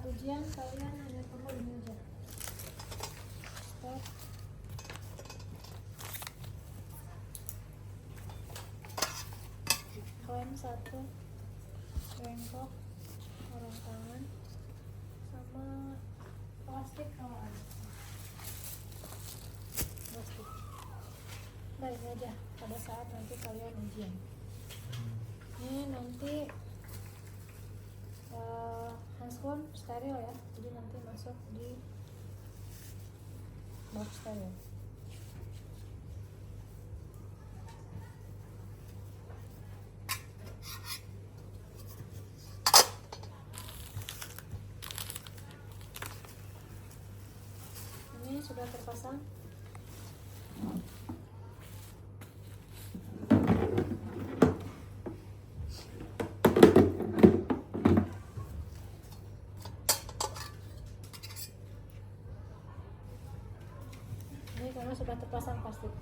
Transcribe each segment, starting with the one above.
ujian kalian hanya perlu ini aja. Stop. Klaim 1, bengkok, sarung tangan, sama plastik kalau ada. Plastik. Nah ini aja pada saat nanti kalian ujian. Ini nanti handphone steril ya, jadi nanti masuk di box steril. Ini sudah terpasang. Ini karena sudah terpasang plastik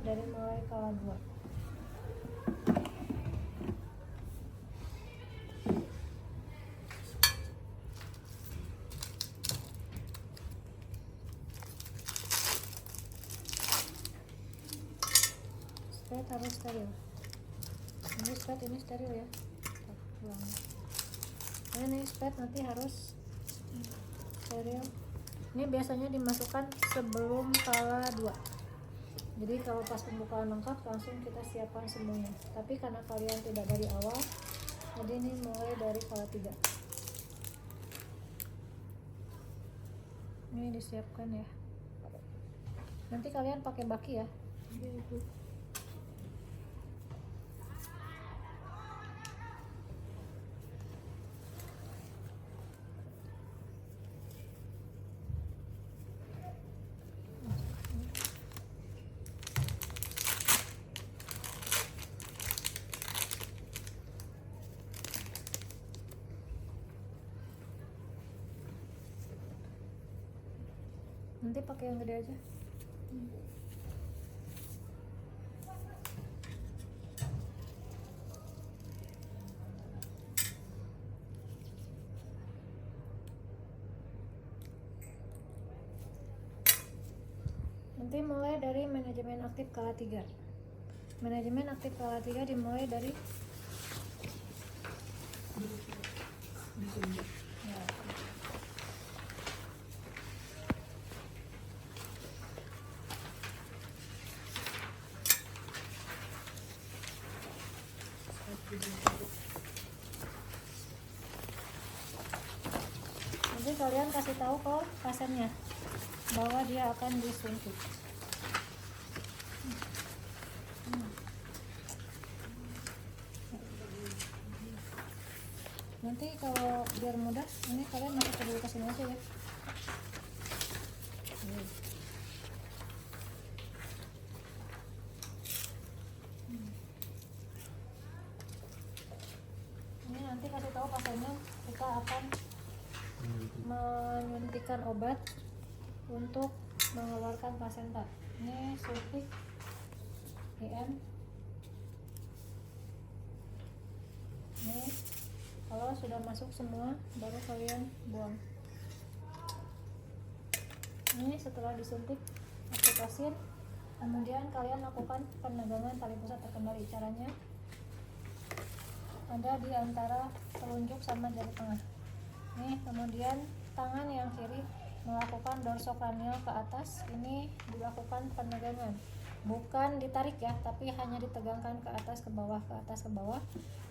dari mulai kala 2. Spet harus steril. Ini spet, ini steril ya. Buang. Nah, ini spet nanti harus steril. Ini biasanya dimasukkan sebelum kala 2. Jadi kalau pas pembukaan lengkap langsung kita siapkan semuanya. Tapi karena kalian tidak dari awal, jadi ini mulai dari kala 3. Ini disiapkan ya. Nanti kalian pakai baki ya. Nanti pakai yang gede aja. Nanti mulai dari manajemen aktif kala 3. Manajemen aktif kala 3 dimulai dari ya. Nanti kalian kasih tahu ke pasiennya bahwa dia akan disuntik. Nanti kalau biar mudah, ini kalian masuk dulu ke sini aja ya. Ini nanti kasih tahu pasiennya kita akan menyuntikkan obat untuk mengeluarkan plasenta. Ini suntik IM. Ini kalau sudah masuk semua baru kalian buang. Ini setelah disuntik oksitosin, kemudian kalian lakukan penegangan tali pusat terkendali. Caranya ada di antara telunjuk sama jari tengah. Nih, kemudian tangan yang kiri melakukan dorsokranial ke atas. Ini dilakukan penegangan, bukan ditarik ya, tapi hanya ditegangkan ke atas ke bawah, ke atas ke bawah.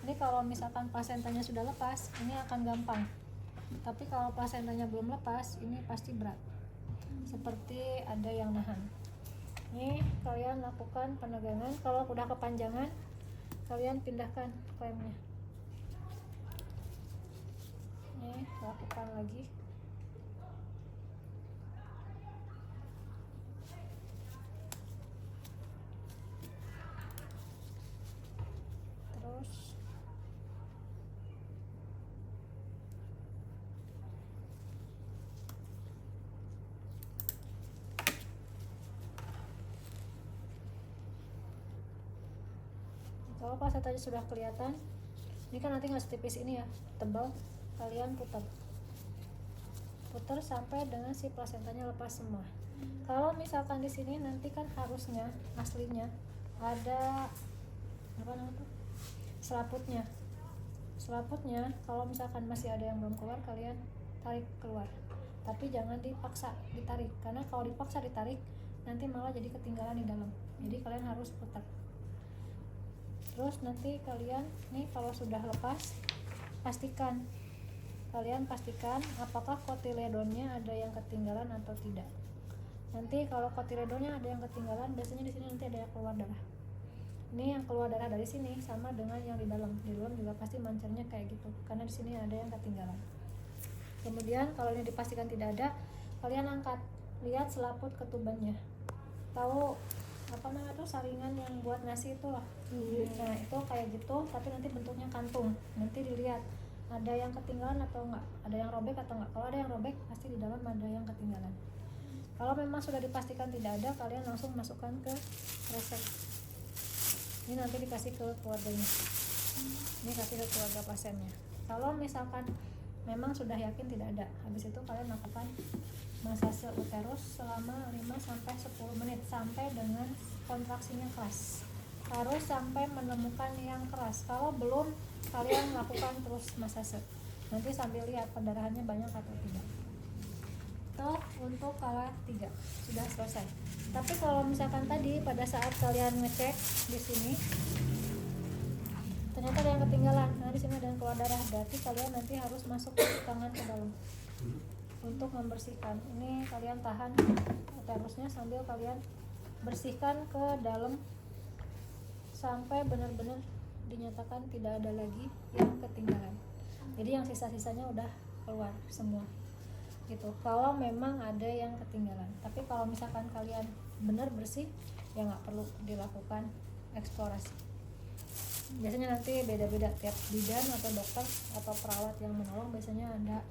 Ini kalau misalkan plasentanya sudah lepas, ini akan gampang. Tapi kalau plasentanya belum lepas, ini pasti berat. Seperti ada yang nahan. Ini kalian lakukan penegangan. Kalau udah kepanjangan, kalian pindahkan klaimnya. Ini lakukan lagi. Terus kalau pas tadi sudah kelihatan, ini kan nanti nggak setipis ini ya, tebal, kalian putar. diputar sampai dengan si plasentanya lepas semua. Kalau misalkan di sini nanti kan harusnya aslinya ada apa namanya tuh, selaputnya. Selaputnya kalau misalkan masih ada yang belum keluar, kalian tarik keluar. Tapi jangan dipaksa ditarik, karena kalau dipaksa ditarik nanti malah jadi ketinggalan di dalam. Jadi kalian harus putar. Terus nanti kalian nih kalau sudah lepas, kalian pastikan apakah kotiledonnya ada yang ketinggalan atau tidak. Nanti kalau kotiledonnya ada yang ketinggalan, biasanya di sini nanti ada yang keluar darah. Ini yang keluar darah dari sini sama dengan yang di dalam. Di dalam juga pasti mancernya kayak gitu, karena di sini ada yang ketinggalan. Kemudian kalau ini dipastikan tidak ada, kalian angkat, lihat selaput ketubannya. Tahu apa namanya tuh, saringan yang buat nasi itu lah. Nah itu kayak gitu, tapi nanti bentuknya kantung. Nanti dilihat ada yang ketinggalan atau enggak, ada yang robek atau enggak. Kalau ada yang robek, pasti di dalam ada yang ketinggalan. Kalau memang sudah dipastikan tidak ada, kalian langsung masukkan ke resep. Ini nanti dikasih ke keluarganya. Ini kasih ke keluarga pasiennya. Kalau misalkan memang sudah yakin tidak ada, habis itu kalian lakukan masase uterus selama 5-10 menit sampai dengan kontraksinya keras. Harus sampai menemukan yang keras. Kalau belum, kalian lakukan terus masase. Nanti sambil lihat pendarahannya banyak atau tidak. Itu untuk kala 3 sudah selesai. Tapi kalau misalkan tadi pada saat kalian ngecek di sini ternyata ada yang ketinggalan, nah di sini ada yang keluar darah, berarti kalian nanti harus masuk tangan ke dalam untuk membersihkan. Ini kalian tahan uterusnya sambil kalian bersihkan ke dalam sampai benar-benar dinyatakan tidak ada lagi yang ketinggalan. Jadi yang sisa-sisanya udah keluar semua gitu. Kalau memang ada yang ketinggalan, tapi kalau misalkan kalian benar bersih, ya nggak perlu dilakukan eksplorasi. Biasanya nanti beda-beda tiap bidan atau dokter atau perawat yang menolong, biasanya ada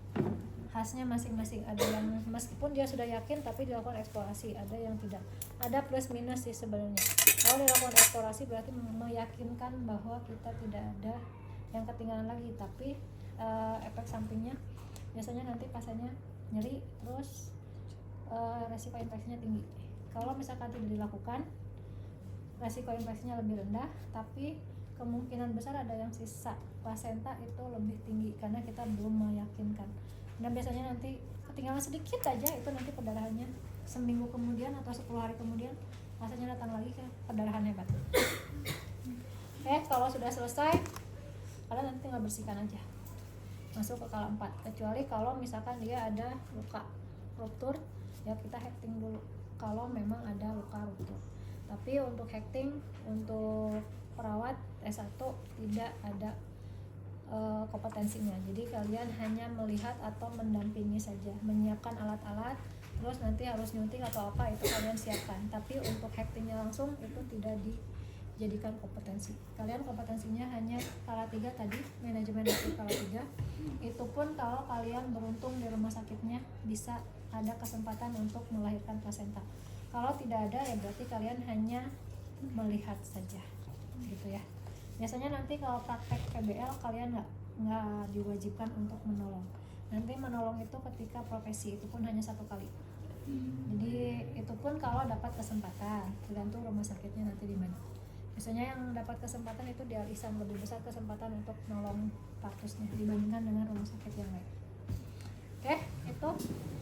khasnya masing-masing. Ada yang meskipun dia sudah yakin tapi dilakukan eksplorasi, ada yang tidak. Ada plus minus sih sebenarnya. Kalau dilakukan eksplorasi berarti meyakinkan bahwa kita tidak ada yang ketinggalan lagi, tapi efek sampingnya biasanya nanti pasiennya nyeri, terus resiko infeksinya tinggi. Kalau misalkan tidak dilakukan, resiko infeksinya lebih rendah, tapi kemungkinan besar ada yang sisa plasenta itu lebih tinggi karena kita belum meyakinkan. Dan biasanya nanti ketinggalan sedikit aja, itu nanti perdarahannya seminggu kemudian atau 10 hari kemudian rasanya datang lagi ke perdarahan hebat. Kalau sudah selesai, kalian nanti tinggal bersihkan aja, masuk ke kala 4. Kecuali kalau misalkan dia ada luka ruptur, ya kita hekting dulu kalau memang ada luka ruptur. Tapi untuk hekting, untuk perawat S1 tidak ada kompetensinya. Jadi kalian hanya melihat atau mendampingi saja, menyiapkan alat-alat, terus nanti harus nyuntik atau apa itu kalian siapkan. Tapi untuk hektingnya langsung itu tidak dijadikan kompetensi. Kalian kompetensinya hanya kala 3 tadi, manajemen waktu kala 3. Itu pun kalau kalian beruntung di rumah sakitnya bisa ada kesempatan untuk melahirkan plasenta. Kalau tidak ada, ya berarti kalian hanya melihat saja gitu ya. Biasanya nanti kalau praktek PBL kalian nggak diwajibkan untuk menolong. Nanti menolong itu ketika profesi, itu pun hanya 1 kali. Jadi itu pun kalau dapat kesempatan, tergantung rumah sakitnya nanti di mana. Biasanya yang dapat kesempatan itu di Al-Ihsan, lebih besar kesempatan untuk nolong partusnya dibandingkan dengan rumah sakit yang lain. Itu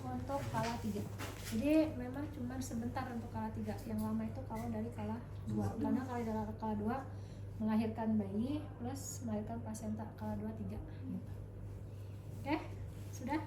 untuk kala 3. Jadi memang cuma sebentar untuk kala 3. Yang lama itu kalau dari kala 2. Karena kalau dari kala 2 melahirkan bayi plus melahirkan plasenta, kala 2 3 gitu. Sudah?